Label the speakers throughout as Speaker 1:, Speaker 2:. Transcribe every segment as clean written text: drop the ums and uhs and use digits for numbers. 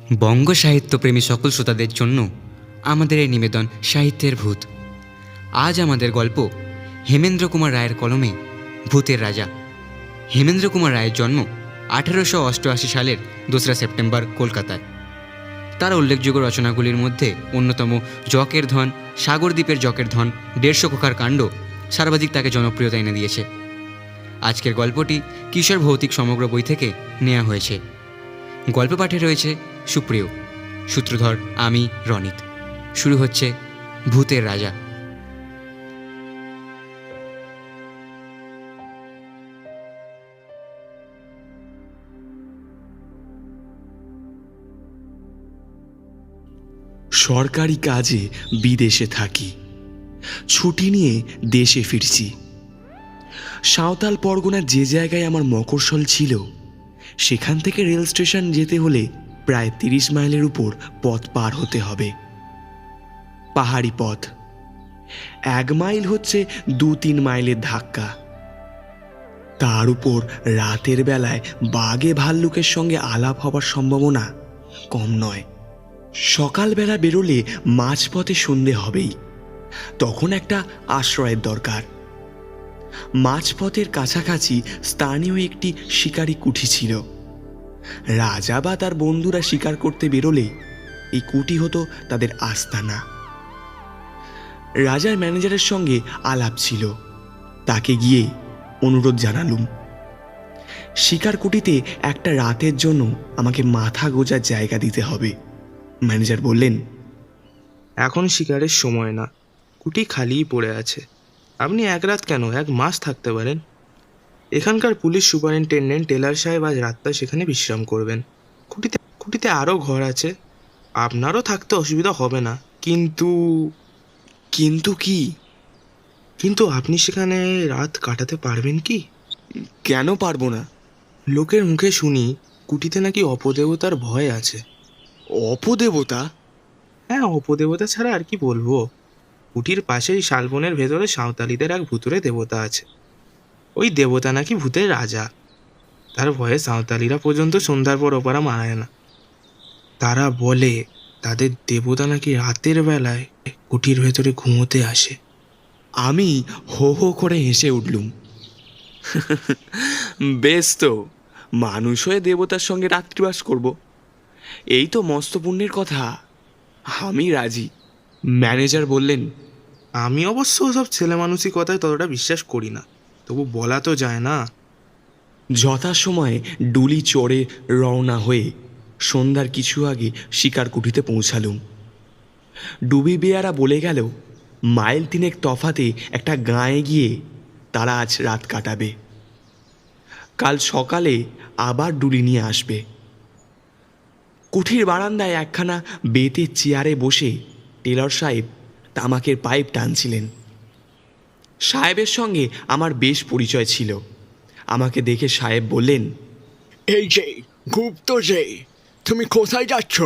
Speaker 1: বঙ্গ সাহিত্যপ্রেমী সকল শ্রোতাদের জন্য আমাদের এই নিবেদন সাহিত্যের ভূত। আজ আমাদের গল্প হেমেন্দ্র কুমার রায়ের কলমে ভূতের রাজা। হেমেন্দ্র কুমার রায়ের জন্ম 1888 সালের 2রা সেপ্টেম্বর কলকাতায়। তার উল্লেখযোগ্য রচনাগুলির মধ্যে অন্যতম জকের ধন, সাগরদ্বীপের জকের ধন, 150 খোকার কাণ্ড সর্বাধিক তাকে জনপ্রিয়তা এনে দিয়েছে। আজকের গল্পটি কিশোর ভৌতিক সমগ্র বই থেকে নেওয়া হয়েছে। গল্প পাঠে রয়েছে সুপ্রিয়, সূত্রধর আমি রনিত। শুরু হচ্ছে ভূতের রাজা।
Speaker 2: সরকারি কাজে বিদেশে থাকি, ছুটি নিয়ে দেশে ফিরছি। সাঁওতাল পরগনার যে জায়গায় আমার মকরশল ছিল, সেখান থেকে রেল স্টেশন যেতে হলে প্রায় 30 মাইলের উপর পথ পার হতে হবে। পাহাড়ি পথ, 1 মাইল হচ্ছে 2-3 মাইলের ধাক্কা। তার উপর রাতের বেলায় বাঘে ভাল্লুকের সঙ্গে আলাপ হবার সম্ভাবনা কম নয়। সকালবেলা বেরোলে মাঝপথে সন্ধে হবেই, তখন একটা আশ্রয়ের দরকার। মাঝপথের কাছাকাছি স্থানীয় একটি শিকারি কুঠি ছিল। রাজা বা তার বন্ধুরা শিকার করতে বেরোলে এই কুঠি হতো তাদের আস্তানা। রাজার ম্যানেজারের সঙ্গে আলাপ ছিল, তাকে গিয়ে অনুরোধ জানালুম শিকার কুঠিতে একটা রাতের জন্য আমাকে মাথা গোজার জায়গা দিতে হবে। ম্যানেজার বললেন,
Speaker 3: এখন শিকারের সময় না, কুটি খালিই পড়ে আছে। আপনি 1 রাত কেন 1 মাস থাকতে পারেন। এখানকার পুলিশ সুপারিনটেন্ডেন্ট টেলার সাহেব আজ রাতটা সেখানে বিশ্রাম করবেন। কুটিতে আরও ঘর আছে, আপনারও থাকতে অসুবিধা হবে না। কিন্তু
Speaker 2: কিন্তু কি?
Speaker 3: কিন্তু আপনি সেখানে রাত কাটাতে পারবেন কি?
Speaker 2: কেন পারবো না?
Speaker 3: লোকের মুখে শুনি কুটিতে নাকি অপদেবতার ভয় আছে।
Speaker 2: অপদেবতা?
Speaker 3: হ্যাঁ, অপদেবতা ছাড়া আর কি বলবো। কুটির পাশেই শালবনের ভেতরে সাঁওতালিদের এক ভুতুড়ে দেবতা আছে। ওই দেবতা নাকি ভূতের রাজা। তার ভয়ে সাঁওতালিরা পর্যন্ত সন্ধ্যার পর ওপারা মারায় না। তারা বলে তাদের দেবতা নাকি রাতের বেলায় কুটির ভেতরে ঘুমোতে আসে।
Speaker 2: আমি হো হো করে হেসে উঠলুম। বেশ তো, মানুষ হয়ে দেবতার সঙ্গে রাত্রিবাস করব, এই তো মস্ত পুণ্যের কথা। আমি রাজি। ম্যানেজার বললেন,
Speaker 3: আমি অবশ্য সব ছেলে মানুষই কথায় ততটা বিশ্বাস করি না, তবু বলা তো যায় না।
Speaker 2: যথাসময়ে ডুলি চড়ে রওনা হয়ে সন্ধ্যার কিছু আগে শিকার কুঠিতে পৌঁছালুম। ডুবি বেয়ারা বলে গেল 3 মাইল তফাতে একটা গাঁয়ে গিয়ে তারা আজ রাত কাটাবে। কাল সকালে আবার ডুলি নিয়ে আসবে। কুঠির বারান্দায় একখানা বেতের চেয়ারে বসে টেলর সাহেব তামাকের পাইপ টানছিলেন। সাহেবের সঙ্গে আমার বেশ পরিচয় ছিল। আমাকে দেখে সাহেব বললেন,
Speaker 4: এই যে গুপ্ত যে, তুমি কোথায় যাচ্ছ?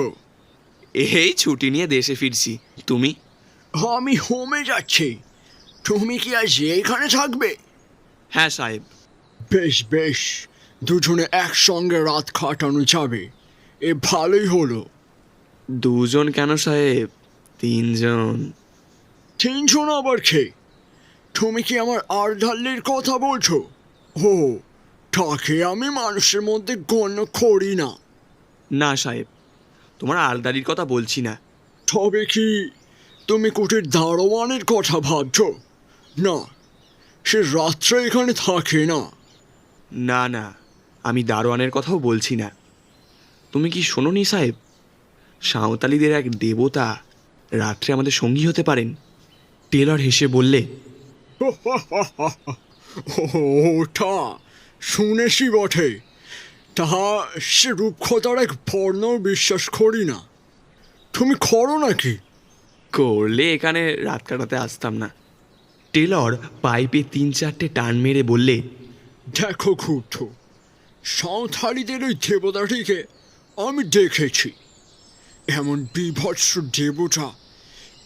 Speaker 2: এই ছুটি নিয়ে দেশে ফিরছি। তুমি?
Speaker 4: আমি হোমে যাচ্ছি। তুমি কি আজ এখানে থাকবে?
Speaker 2: হ্যাঁ সাহেব।
Speaker 4: বেশ বেশ, দুজনে একসঙ্গে রাত কাটানো যাবে, এ ভালোই হলো।
Speaker 2: 2 জন কেন সাহেব, 3 জন।
Speaker 4: 3 জন আবার কে? তুমি কি আমার আর্ধাল্যের কথা বলছো? ও, তাকে আমি মানুষের মধ্যে গণ্য করি না।
Speaker 2: না সাহেব, তোমার আলদারির কথা বলছি না।
Speaker 4: তবে কি তুমি কুটির দারোয়ানের কথা ভাবছো? না, সে রাত্রে এখানে থাকে না।
Speaker 2: না না, আমি দারোয়ানের কথাও বলছি না। তুমি কি শোনোনি সাহেব, সাঁওতালিদের এক দেবতা রাত্রে আমাদের সঙ্গী হতে পারেন? টেলর হেসে বললে,
Speaker 4: ওটা শুনেছি বটে, তাহা সে রূপকথার এক বর্ণ বিশ্বাস করি না। তুমি করো নাকি?
Speaker 2: করলে এখানে রাত কাটাতে আসতাম না। টেলর পাইপে 3-4টে টান মেরে বললে,
Speaker 4: দেখো ক্ষুব্ধ, সাঁওতালিদের ওই দেবতাটিকে আমি দেখেছি। এমন বিভৎস দেবতা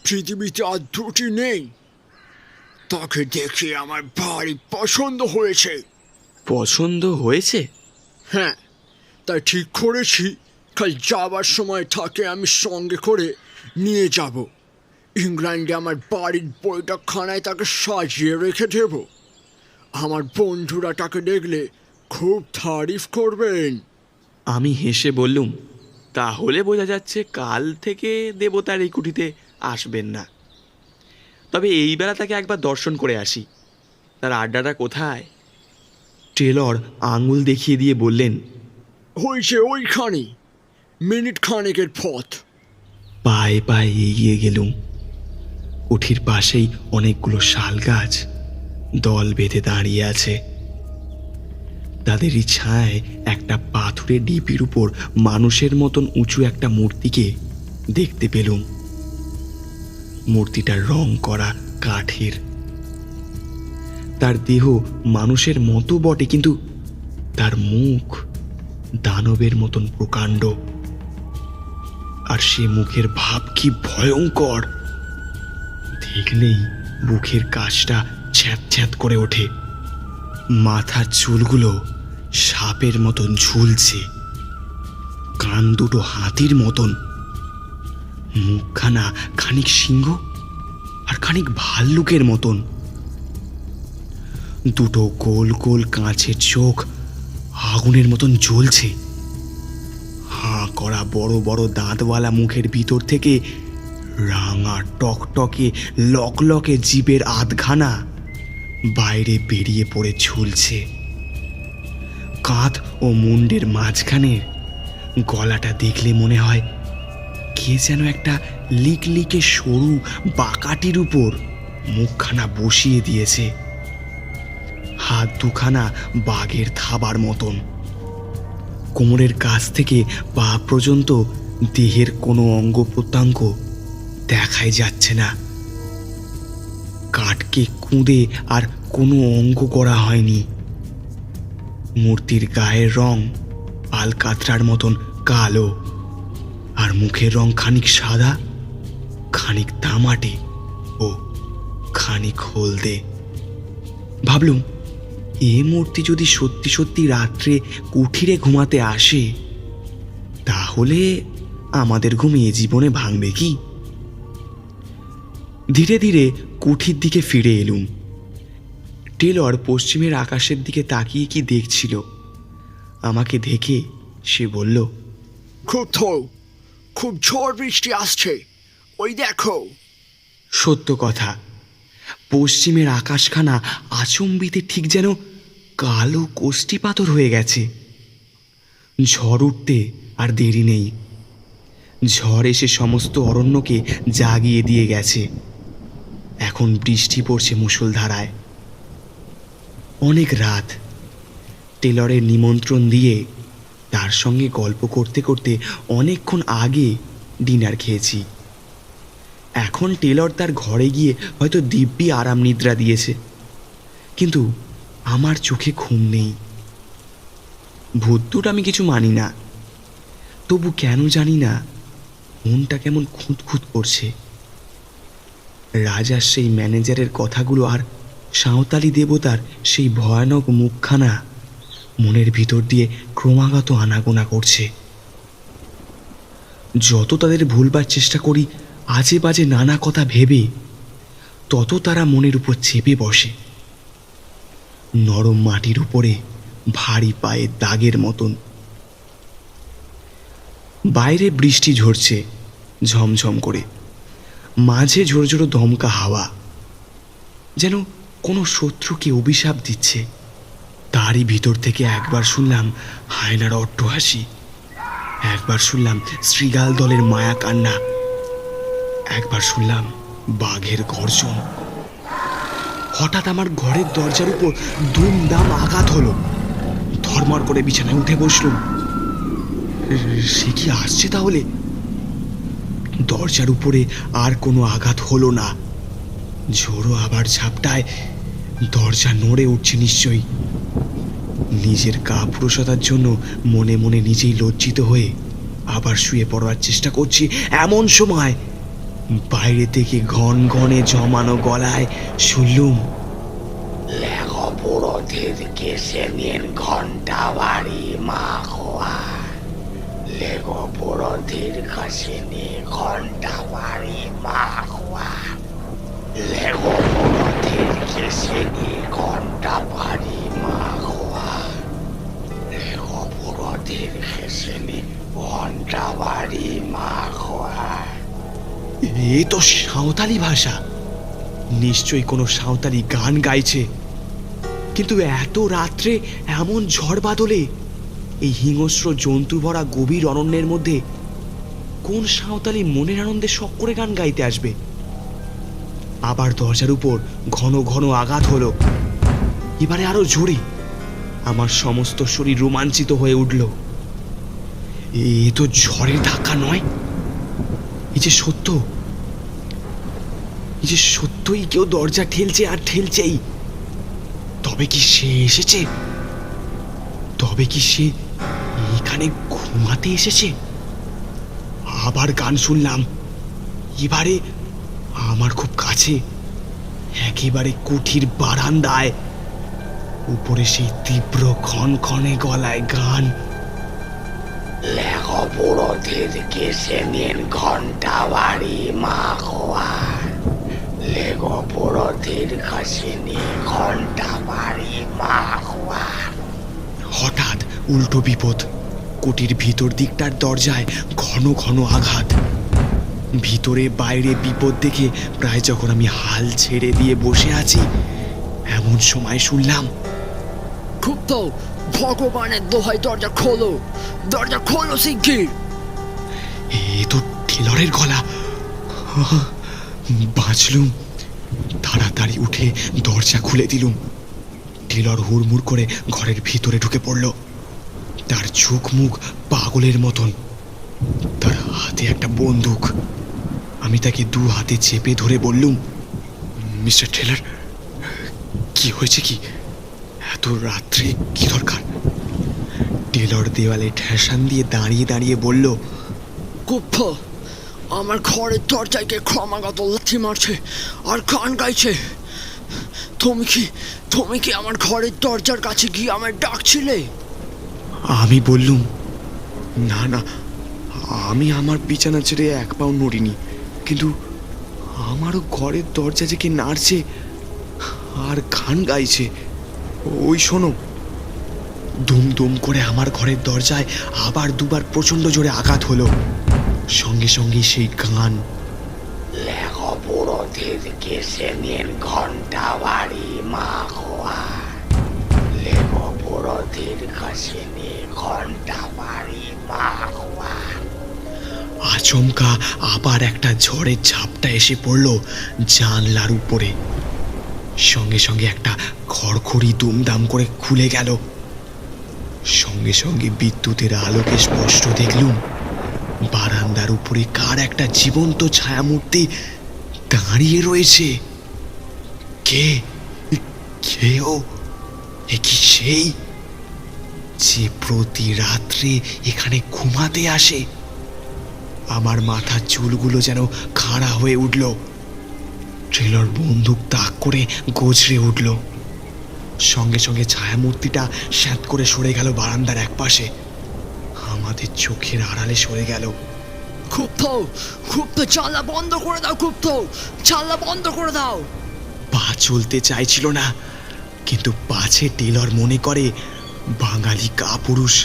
Speaker 4: পৃথিবীতে আর 2টি নেই। তাকে দেখে আমার ভারী পছন্দ হয়েছে।
Speaker 2: পছন্দ হয়েছে?
Speaker 4: হ্যাঁ, তাই ঠিক করেছি কাল যাবার সময় তাকে আমি সঙ্গে করে নিয়ে যাব। ইংল্যান্ডে আমার বাড়ির বৈঠকখানায় তাকে সাজিয়ে রেখে দেব। আমার বন্ধুরা তাকে দেখলে খুব তারিফ করবেন।
Speaker 2: আমি হেসে বললুম, তাহলে বোঝা যাচ্ছে কাল থেকে দেবতার এই কুঠিতে আসবেন না। তবে এই বেলা তাকে একবার দর্শন করে আসি। তার আড্ডাটা কোথায়? টেলর আঙুল দেখিয়ে দিয়ে বললেন,
Speaker 4: হয়েছে ওইখানে, মিনিট খানেকের পথ।
Speaker 2: পায়ে পায়ে এগিয়ে গেলুম। কুঠির পাশেই অনেকগুলো শাল গাছ দল বেঁধে দাঁড়িয়ে আছে। তাদেরই ছায় একটা পাথুরে ডিপির উপর মানুষের মতন উঁচু একটা মূর্তিকে দেখতে পেলুম। মূর্তিটার রং করা কাঠের। তার দেহ মানুষের মতো বটে, কিন্তু তার মুখ দানবের মতন প্রকাণ্ড। আর সে মুখের ভাব কি ভয়ঙ্কর! দেখলেই বুকের কাছটা ছ্যাঁত ছ্যাঁত করে ওঠে। মাথার চুলগুলো সাপের মতন ঝুলছে, কান দুটো হাতির মতন, মুখখানা খানিক সিংহ আর খানিক ভাল্লুকের মতন। দুটো গোল গোল কাঁচের চোখ আগুনের মতন জ্বলছে। হাঁ করা বড় বড় দাঁতওয়ালা মুখের ভিতর থেকে রাঙা টকটকে লকলকে জিভের আধখানা বাইরে বেরিয়ে পড়ে ঝুলছে। কাঁধ ও মুন্ডের মাঝখানে গলাটা দেখলে মনে হয় কে যেন একটা লিকলিকে সরু বাকাটির উপর মুখখানা বসিয়ে দিয়েছে। হাত দুখানা বাঘের থাবার মতন। কোমরের কাছ থেকে পা পর্যন্ত দেহের কোনো অঙ্গ প্রত্যঙ্গ দেখাই যাচ্ছে না। কাঠকে কুঁদে আর কোনো অঙ্গ করা হয়নি। মূর্তির গায়ের রং আলকাতরার মতন কালো, আর মুখের রং খানিক সাদা, খানিক তামাটে ও খানিক হলদে। ভাবলুম, এ মূর্তি যদি সত্যি সত্যি রাত্রে কুঠিরে ঘুমাতে আসে, তাহলে আমাদের ঘুম এ জীবনে ভাঙবে কি? ধীরে ধীরে কুঠির দিকে ফিরে এলুম। টেলর পশ্চিমের আকাশের দিকে তাকিয়ে কি দেখছিল। আমাকে দেখে সে বলল,
Speaker 4: খুব ঝড় বৃষ্টি আসছে, ওই দেখো।
Speaker 2: সত্য কথা, পশ্চিমের আকাশখানা আচম্বিতে ঠিক যেন কালো কোষ্ঠী পাথর হয়ে গেছে। ঝড় উঠতে আর দেরি নেই। ঝড় এসে সমস্ত অরণ্যকে জাগিয়ে দিয়ে গেছে। এখন বৃষ্টি পড়ছে মুষলধারায়। অনেক রাত। টেলরের নিমন্ত্রণ দিয়ে তার সঙ্গে গল্প করতে করতে অনেকক্ষণ আগে ডিনার খেয়েছি। এখন টেলর তার ঘরে গিয়ে হয়তো দিব্যি আরাম নিদ্রা দিয়েছে, কিন্তু আমার চোখে ঘুম নেই। ভূতটুট আমি কিছু মানি না, তবু কেন জানি না মনটা কেমন খুঁতখুত করছে। রাজার সেই ম্যানেজারের কথাগুলো আর সাঁওতালি দেবতার সেই ভয়ানক মুখখানা মনের ভিতর দিয়ে ক্রমাগত আনাগোনা করছে। যত তাদের ভুলবার চেষ্টা করি আজে বাজে নানা কথা ভেবে, তত তারা মনের উপর চেপে বসে, নরম মাটির উপরে ভারী পায়ের দাগের মতন। বাইরে বৃষ্টি ঝরছে ঝমঝম করে, মাঝে ঝোড়ো দমকা হাওয়া, যেন কোনো শত্রুকে অভিশাপ দিচ্ছে। তারই ভিতর থেকে একবার শুনলাম হায়নার অট্টহাসি, একবার শুনলাম শ্রীগাল দলের মায়া কান্না, একবার শুনলাম বাঘের গর্জন। হঠাৎ আমার ঘরের দরজার উপর দুমদাম আঘাত হলো। ধর্মর করে বিছানায় উঠে বসলুম। সে কি আসছে তাহলে? দরজার উপরে আর কোনো আঘাত হলো না। ঝোড়ো আবার ঝাপটায় দরজা নড়ে উঠছে নিশ্চয়ই। নিজের কাপুরুষতার জন্য মনে মনে নিজেই লজ্জিত হয়ে আবার শুয়ে পড়ার চেষ্টা করছি। এমন সময় বাইরে থেকে ঘন ঘনে জমানো গলায় শুনলুম,
Speaker 5: লেখপুরোধের কেসে নিন ঘন্টা বাড়ি মা খোয়া, লেগো বুড়োদের কাছে নিয়ে ঘন্টা বাড়ি মাখোয়া, লেগো বুড়োদের কাছে নিয়ে ঘন্টা বাড়ি মাখোয়া, লেগো বুড়োদের কাছে নিয়ে ঘন্টা বাড়ি মাখোয়া।
Speaker 2: এ তো সাঁওতালি ভাষা, নিশ্চয়ই কোনো সাঁওতালি গান গাইছে। কিন্তু এত রাত্রে এমন ঝড় বাদলে এই হিংস্র জন্তু ভরা গভীর অরণ্যের মধ্যে কোন সাঁওতালি মনের আনন্দে শখ করে গান গাইতে আসবে? আবার দরজার উপর ঘন ঘন আঘাত হলো, এবারে আরো জোরে। আমার সমস্ত শরীর রোমাঞ্চিত হয়ে উঠল। এ তো ঝড়ের ধাক্কা নয়, এই যে সত্য, এই যে সত্যই কেউ দরজা ঠেলছে আর ঠেলছেই। তবে কি সে এসেছে? তবে কি সে এখানে ঘুমাতে এসেছে? আবার গান শুনলাম, এবারে আমার খুব কাছে, একেবারে কুঠির বারান্দায়। উপরে সেই তীব্র ক্ষণক্ষণে গলায় গান।
Speaker 5: লেগো বুড়োদের কেসে নিন ঘন্টা বাড়ি মাখোয়া, লেগো বুড়োদের কাছে নিয়ে ঘন্টা বাড়ি মাখোয়া।
Speaker 2: হঠাৎ উল্টো বিপদ। কুটির ভিতর দিকটার দরজায় ঘন ঘন আঘাত। ভিতরে বাইরে বিপদ দেখে প্রায় যখন আমি হাল ছেড়ে দিয়ে বসে আছি, এমন সময় শুনলাম,
Speaker 4: খুব তো, ভগবানের দোহাই দরজা খোলো, দরজা খোলো শিগগির।
Speaker 2: এ তো টেলরের গলা। বাঁচলুম। তাড়াতাড়ি উঠে দরজা খুলে দিলুম। টেলর হুড়মুড় করে ঘরের ভিতরে ঢুকে পড়ল। তার চোখ মুখ পাগলের মতন, তার হাতে একটা বন্দুক। আমি তাকে দু হাতে চেপে ধরে বললুম, মিস্টার টেলর, কি হয়েছে? কি এত রাত্রে কি দরকার? টেলর দেওয়ালে ঠেসান দিয়ে দাঁড়িয়ে দাঁড়িয়ে বলল,
Speaker 4: কুপ্প, আমার ঘরের দরজায় কে ক্রমাগত লাথি মারছে আর গান গাইছে। তুমি কি আমার ঘরের দরজার কাছে গিয়ে আমায় ডাকছিলে?
Speaker 2: আমি বললুম, না না, আমি আমার বিছানা ছেড়ে এক পাও নড়িনি, কিন্তু আমারও ঘরের দরজা যে কে নাড়ছে আর গান গাইছে। ওই শোনো। দুম দুম করে আমার ঘরের দরজায় আবার দুবার প্রচন্ড জোরে আঘাত হলো। সঙ্গে সঙ্গে সেই গান।
Speaker 5: লেগো বুড়োদের কেসে নিন ঘন্টা বাড়ি মাখোয়া, লেগো বুড়োদের কাছে নিয়ে ঘন্টা বাড়ি মাখোয়া।
Speaker 2: আচমকা আবার একটা ঝড়ের ঝাপটা এসে পড়ল জানলার উপরে। সঙ্গে সঙ্গে একটা খড়খড়ি দুমদাম করে খুলে গেল। সঙ্গে সঙ্গে বিদ্যুতের আলোকে স্পষ্ট দেখলুম বারান্দার উপরে কার একটা জীবন্ত ছায়ামূর্তি দাঁড়িয়ে রয়েছে। কে কে ও? এ কি সেই যে প্রতি রাত্রে এখানে ঘুমাতে আসে? আমার মাথার চুলগুলো যেন খাড়া হয়ে উঠল। ট্রেলর বন্দুক তাক করে গজরে উঠল। সঙ্গে সঙ্গে ছায়ামূর্তিটা স্যাঁত করে সরে গেল বারান্দার এক পাশে, আমাদের চোখের আড়ালে সরে গেল।
Speaker 4: খুব তো জানলা বন্ধ করে দাও, খুব তো জানলা বন্ধ করে দাও।
Speaker 2: পা চলতে চাইছিল না, কিন্তু পাছে টেলর মনে করে বাঙালি কাপুরুষ।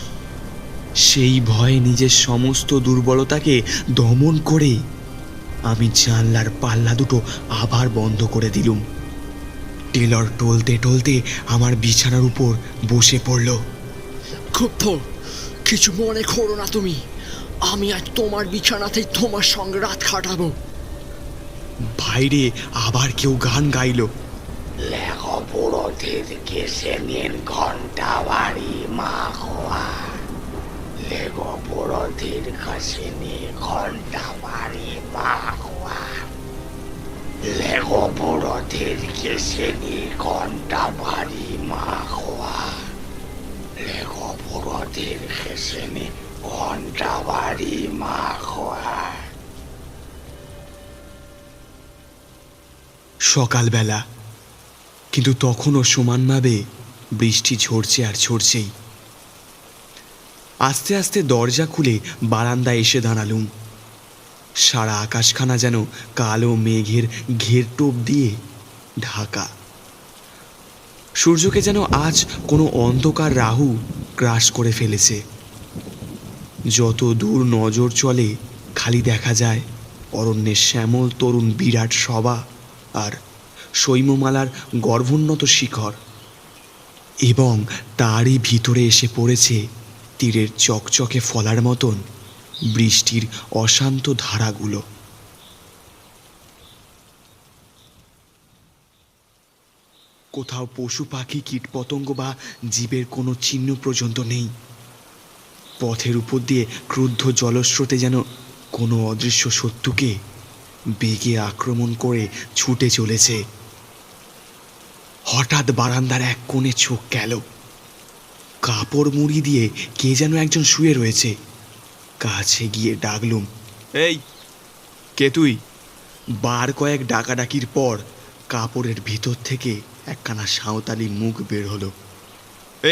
Speaker 2: সেই ভয়ে নিজের সমস্ত দুর্বলতাকে দমন করে আমি জানলার পাল্লা দুটো আবার বন্ধ করে দিলুম। টেলর টলতে টলতে আমার বিছানার উপর বসে পড়ল।
Speaker 4: খুব তো, কিছু মনে করো না তুমি, আমি আজ তোমার বিছানাতেই তোমার সঙ্গে রাত কাটাবো।
Speaker 2: বাইরে আবার কেউ গান গাইল।
Speaker 5: লেগো বুড়োদের কেসে নিন ঘন্টা বাড়ি মাখোয়া, লেগো বুড়োদের কাছে নিয়ে ঘন্টা বাড়ি মাখোয়া, লেগো বুড়োদের কেসে নিয়ে ঘন্টা বাড়ি মাখোয়া, লেগো বুড়োদের কেসে নিয়ে ঘন্টা বাড়ি মাখোয়া।
Speaker 2: সকালবেলা, কিন্তু তখনও সমানভাবে বৃষ্টি ঝরছে আর ঝরছেই। আস্তে আস্তে দরজা খুলে বারান্দায় এসে দাঁড়ালুম। সারা আকাশখানা যেন কালো মেঘের ঘেরটোপ দিয়ে ঢাকা। সূর্যকে যেন আজ কোনো অন্ধকার রাহু গ্রাস করে ফেলেছে। যত দূর নজর চলে খালি দেখা যায় অরণ্যের শ্যামল তরুণ বিরাট সভা আর শৈমমালার গর্ভোন্নত শিখর, এবং তারই ভিতরে এসে পড়েছে তীরের চকচকে ফলার মতন বৃষ্টির অশান্ত ধারাগুলো। কোথাও পশু পাখি কীটপতঙ্গ বা জীবের কোনো চিহ্ন পর্যন্ত নেই। পথের উপর দিয়ে ক্রুদ্ধ জলস্রোতে যেন কোনো অদৃশ্য শত্রুকে বেগে আক্রমণ করে ছুটে চলেছে। হঠাৎ বারান্দার এক কোণে চোখ গেল। কাপড় মুড়ি দিয়ে কে যেন একজন শুয়ে রয়েছে। কাছে গিয়ে ডাকলুম, এই কে তুই? বার কয়েক ডাকাডাকির পর কাপড়ের ভিতর থেকে একখানা সাঁওতালি মুখ বের হলো।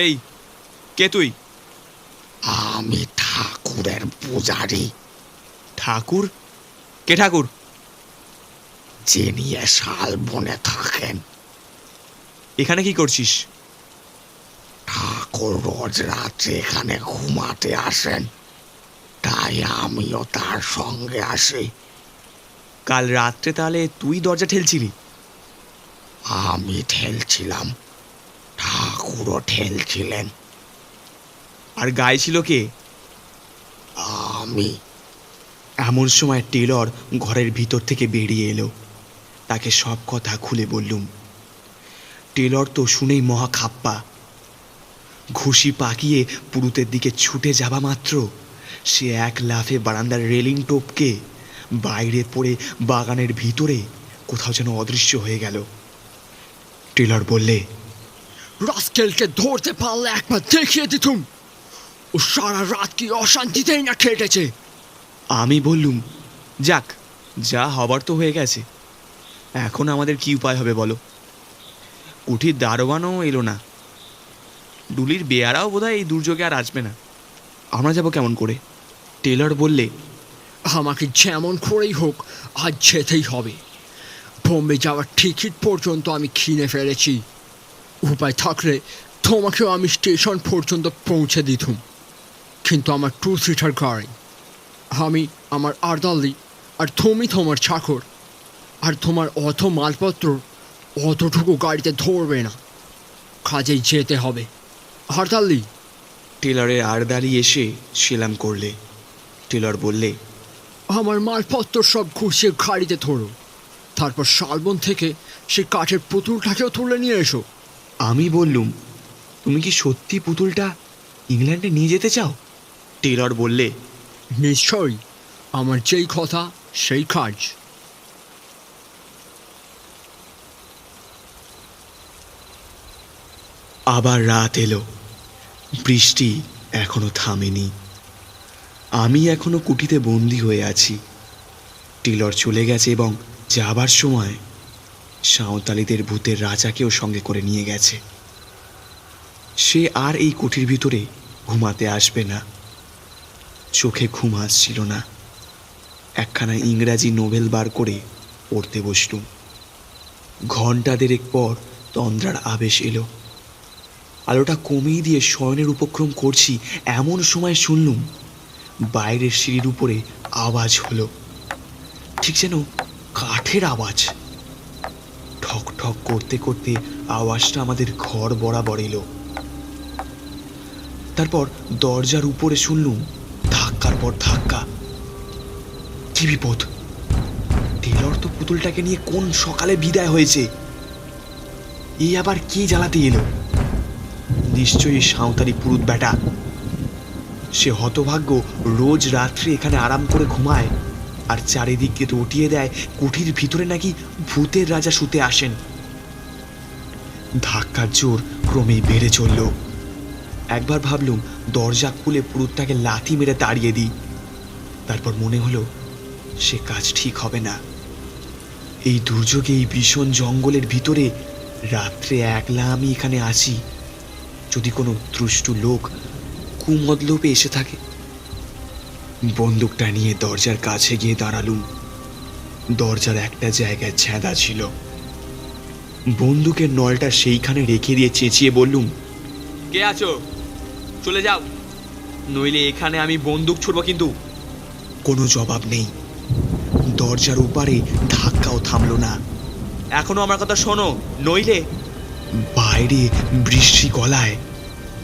Speaker 2: এই কে তুই?
Speaker 5: আমি ঠাকুরের পূজারি।
Speaker 2: ঠাকুর? কে ঠাকুর?
Speaker 5: যিনি এ শালবনে থাকেন।
Speaker 2: এখানে কি করছিস?
Speaker 5: ঠাকুর রোজ রাত্রে এখানে ঘুমাতে আসেন, তাই আমিও তার সঙ্গে আসি।
Speaker 2: কাল রাত্রে তাহলে তুই দরজা ঠেলছিলি?
Speaker 5: আমি ঠেলছিলাম, ঠাকুরও ঠেলছিলেন।
Speaker 2: আর গায়ে ছিল কে?
Speaker 5: আমি।
Speaker 2: এমন সময় টেলর ঘরের ভিতর থেকে বেরিয়ে এলো। তাকে সব কথা খুলে বললুম। টেলর তো শুনেই মহা খাপ্পা। ঘুষি পাকিয়ে পুরুতের দিকে ছুটে যাবা মাত্র সে এক লাফে বারান্দার রেলিং টপকে বাইরে পড়ে বাগানের ভিতরে কোথাও যেন অদৃশ্য হয়ে গেল। টেলর বললে,
Speaker 4: রাস্কেলকে ধরতে পারলে একবার দেখিয়ে দিতুম। ও সারা রাত কি অশান্তিতেই না কেটেছে।
Speaker 2: আমি বললুম, যাক, যা হবার তো হয়ে গেছে, এখন আমাদের কি উপায় হবে বলো? কুঠির দারোয়ানও এলো না, ডুলির বেয়ারাও বোধহয় এই দুর্যোগে আর আসবে না, আমরা যাব কেমন করে? টেলর বললে,
Speaker 4: আমাকে যেমন করেই হোক আজ যেতেই হবে। বোম্বে যাওয়ার টিকিট পর্যন্ত আমি কিনে ফেলেছি। উপায় থাকলে তোমাকেও আমি স্টেশন পর্যন্ত পৌঁছে দিতুম, কিন্তু আমার 2 সিটার গাড়ি। আমি আমার আর্দালি আর তুমি তোমার চাকর, আর তোমার অত মালপত্র অতটুকু গাড়িতে ধরবে না। কাজেই যেতে হবে। আর্দালি।
Speaker 2: টেলরের আড়দালি এসে সেলাম করলে। টেলর বললে,
Speaker 4: আমার মালপত্র সব গুছিয়ে গাড়িতে ধরো, তারপর শালবন থেকে সে কাঠের পুতুলটাকেও তুলে নিয়ে এসো।
Speaker 2: আমি বললুম, তুমি কি সত্যি পুতুলটা ইংল্যান্ডে নিয়ে যেতে চাও? টেলর বললে,
Speaker 4: নিশ্চয়ই, আমার যেই কথা সেই কাজ।
Speaker 2: আবার রাত এলো। বৃষ্টি এখনো থামেনি। আমি এখনো কুটিতে বন্দি হয়ে আছি। টেলর চলে গেছে এবং যাবার সময় সাঁওতালিদের ভূতের রাজাকেও সঙ্গে করে নিয়ে গেছে। সে আর এই কুটির ভিতরে ঘুমাতে আসবে না। চোখে ঘুম আসছিল না। একখানা ইংরাজি নোভেল বার করে পড়তে বসলুম। ঘণ্টা দেড়েক পর তন্দ্রার আবেশ এলো। আলোটা কমিয়ে দিয়ে শয়নের উপক্রম করছি এমন সময় শুনলুম বাইরের সিঁড়ির উপরে আওয়াজ হলো, ঠিক যেন কাঠের আওয়াজ। ঠক ঠক করতে করতে আওয়াজটা আমাদের ঘর বরাবর এলো। তারপর দরজার উপরে শুনলুম ধাক্কার পর ধাক্কা। কি বিপদ! টেলর তো পুতুলটাকে নিয়ে কোন সকালে বিদায় হয়েছে। এই আবার কি জ্বালাতে এলো? নিশ্চয়ই সাঁওতালি পুরুত বেটা। সে হতভাগ্য রোজ রাত্রে এখানে আরাম করে ঘুমায় আর চারিদিকে রটিয়ে দেয় কুঠির ভিতরে নাকি ভূতের রাজা শুতে আসেন। ধাক্কার জোর ক্রমেই বেড়ে চলল। একবার ভাবলুম দরজা খুলে পুরুতটাকে লাথি মেরে তাড়িয়ে দিই। তারপর মনে হলো সে কাজ ঠিক হবে না। এই দুর্যোগে, এই ভীষণ জঙ্গলের ভিতরে রাত্রে একলা আমি এখানে আছি। যদি কোনো দুষ্টু লোক কুমতলোপে এসে থাকে। বন্দুকটা নিয়ে দরজার কাছে গিয়ে দাঁড়ালুম। দরজার একটা জায়গায় ছেঁদা ছিল। বন্দুকের নলটা সেইখানে রেখে দিয়ে চেঁচিয়ে বললুম,
Speaker 6: কে আছো? চলে যাও, নইলে এখানে আমি বন্দুক ছুড়ব কিন্তু।
Speaker 2: কোনো জবাব নেই। দরজার উপারে ধাক্কাও থামলো না।
Speaker 6: এখনো আমার কথা শোনো, নইলে।
Speaker 2: বাইরে বৃষ্টি গলায়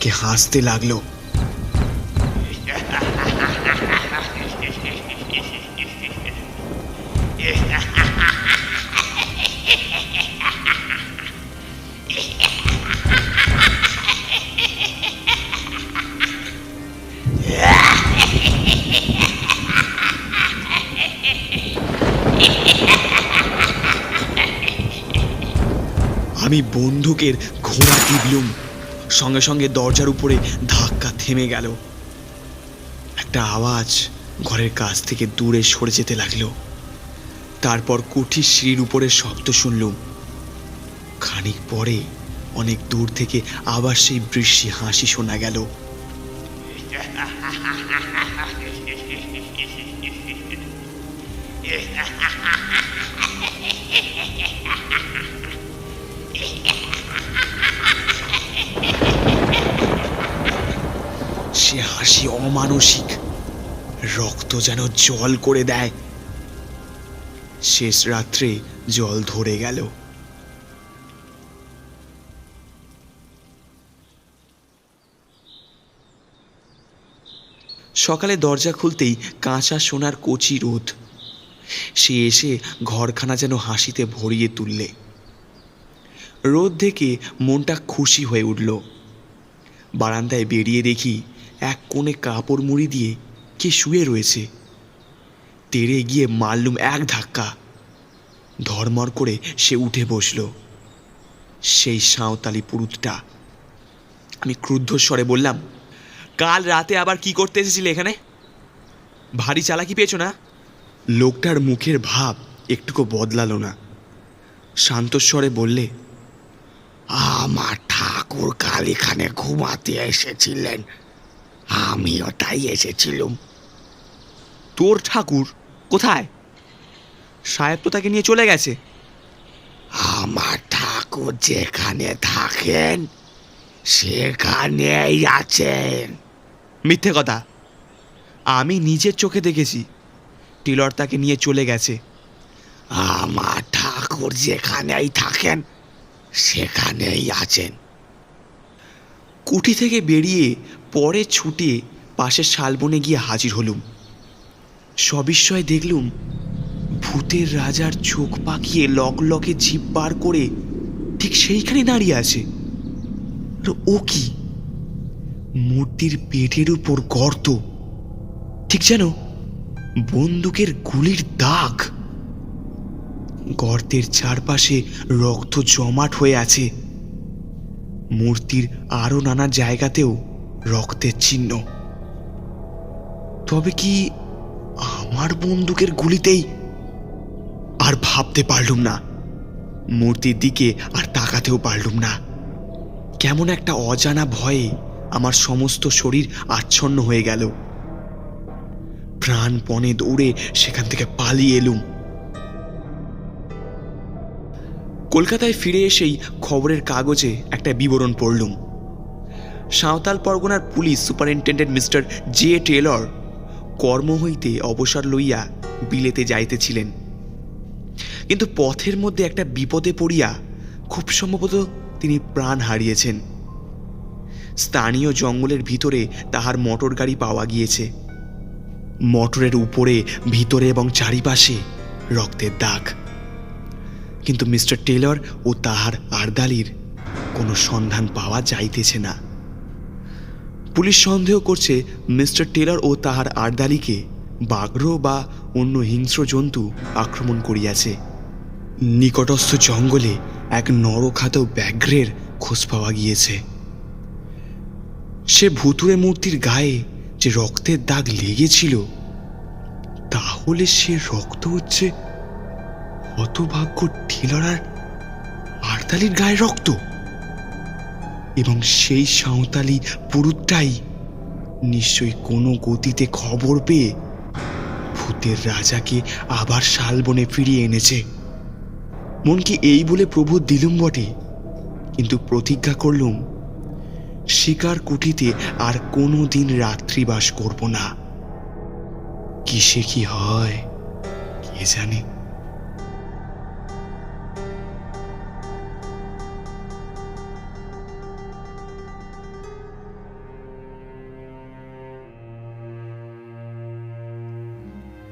Speaker 2: কে হাসতে লাগলো। আমি বন্দুকের ঘোড়া টিপলুম। সঙ্গে সঙ্গে দরজার উপরে ধাক্কা থেমে গেল। একটা আওয়াজ ঘরের কাছ থেকে দূরে সরে যেতে লাগলো। তারপর কুঠির সিঁড়ির উপরে শব্দ শুনলুম। খানিক পরে অনেক দূর থেকে আবার সেই বৃষ্টি হাসি শোনা গেল। সে হাসি অমানসিক, রক্ত যেন জল করে দেয়। শেষ রাত্রে জল ধরে গেল। সকালে দরজা খুলতেই কাঁচা সোনার কচি রোদ। সে এসে ঘরখানা যেন হাসিতে ভরিয়ে তুললে। রোদ দেখে মনটা খুশি হয়ে উঠল। বারান্দায় বেরিয়ে দেখি এক কোণে কাপড় মুড়ি দিয়ে কে শুয়ে রয়েছে। তেড়ে গিয়ে মারলুম এক ধাক্কা। ধর্মর করে সে উঠে বসল। সেই সাঁওতালি পুরুতটা। আমি ক্রুদ্ধ স্বরে বললাম,
Speaker 6: কাল রাতে আবার কি করতে এসেছিলে এখানে? ভারী চালাকি পেয়েছো না?
Speaker 2: লোকটার মুখের ভাব একটুকু বদলালো না। শান্ত স্বরে বললে,
Speaker 5: আমার ঠাকুর কাল এখানে ঘুমাতে এসেছিলেন, আমিও তাই এসেছিলুম।
Speaker 6: তোর ঠাকুর কোথায়? সাহেব তো তাকে নিয়ে চলে গেছে।
Speaker 5: আমার ঠাকুর যেখানে থাকেন সেখানেই আছেন।
Speaker 6: মিথ্যে কথা। আমি নিজের চোখে দেখেছি টেলর তাকে নিয়ে চলে গেছে।
Speaker 5: আমার ঠাকুর যেখানেই থাকেন সেখানেই আছেন।
Speaker 2: কুঠি থেকে বেরিয়ে পরে ছুটে পাশের শালবনে গিয়ে হাজির হলুম। সবিস্ময়ে দেখলুম ভূতের রাজার চোখ পাকিয়ে লকলকে জিভ বার করে ঠিক সেইখানে দাঁড়িয়ে আছে। আর ও কি? মূর্তির পেটের উপর গর্ত, ঠিক যেন বন্দুকের গুলির দাগ। গর্তের চারপাশে রক্ত জমাট হয়ে আছে। মূর্তির আরো নানা জায়গাতেও রক্তের চিহ্ন। তবে কি আমার বন্দুকের গুলিতেই? আর ভাবতে পারলুম না, মূর্তির দিকে আর তাকাতেও পারলুম না। কেমন একটা অজানা ভয়ে আমার সমস্ত শরীর আচ্ছন্ন হয়ে গেল। প্রাণপণে দৌড়ে সেখান থেকে পালিয়ে এলুম। কলকাতায় ফিরে এসেই খবরের কাগজে একটা বিবরণ পড়লুম। সাঁওতাল পরগনার police superintendent mister J Taylor কর্ম হইতে অবসর লইয়া বিলেতে যাইতেছিলেন, কিন্তু পথের মধ্যে একটা বিপদে পড়িয়া খুব সম্ভবত তিনি প্রাণ হারিয়েছেন। স্থানীয় জঙ্গলের ভিতরে তাহার মোটর গাড়ি পাওয়া গিয়েছে। মোটরের উপরে, ভিতরে এবং চারিপাশে রক্তের দাগ। কিন্তু মিস্টার টেলর ও তাহার আর্দালির কোনো সন্ধান পাওয়া যাইতেছে না। পুলিশ সন্দেহ করছে মিস্টার টেলর ও তাহার আর্দালিকে বাঘ্র বা অন্য হিংস্র জন্তু আক্রমণ করিয়াছে। নিকটস্থ জঙ্গলে এক নরখাত ব্যাঘ্রের খোঁজ পাওয়া গিয়েছে। সে ভুতুড়ে মূর্তির গায়ে যে রক্তের দাগ লেগেছিল, তাহলে সে রক্ত হচ্ছে হতভাগ্য টেলর আর আর্দালির গায়ে রক্ত। এবং সেই সাঁওতালি পুরুতটাই নিশ্চয়ই কোনো গতিতে খবর পেয়ে ভূতের রাজাকে আবার শালবনে ফিরিয়ে এনেছে। মন কি এই বলে প্রবোধ দিলুম বটে, কিন্তু প্রতিজ্ঞা করলুম শিকার কুটিতে আর কোনো দিন রাত্রিবাস করব না। কিসে কি হয় কে জানে।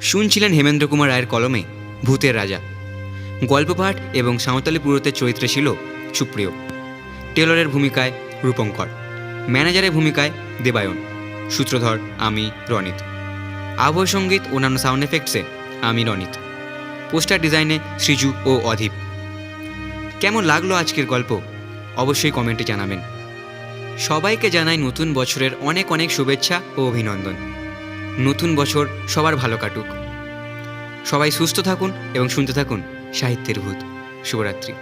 Speaker 1: শুনছিলেন হেমেন্দ্র কুমার রায়ের কলমে ভূতের রাজা। গল্প পাঠ এবং সাঁওতালি পুরোহিতের চরিত্রে ছিল সুপ্রিয়, টেলরের ভূমিকায় রূপঙ্কর, ম্যানেজারের ভূমিকায় দেবায়ন, সূত্রধর আমি রনিত, আবহ সঙ্গীত অন্যান্য সাউন্ড এফেক্টসে আমি রনিত, পোস্টার ডিজাইনে সৃজু ও অধীপ। কেমন লাগলো আজকের গল্প অবশ্যই কমেন্টে জানাবেন। সবাইকে জানাই নতুন বছরের অনেক অনেক শুভেচ্ছা ও অভিনন্দন। নতুন বছর সবার ভালো কাটুক। সবাই সুস্থ থাকুন এবং শুনতে থাকুন সাহিত্যের ভূত। শুভরাত্রি।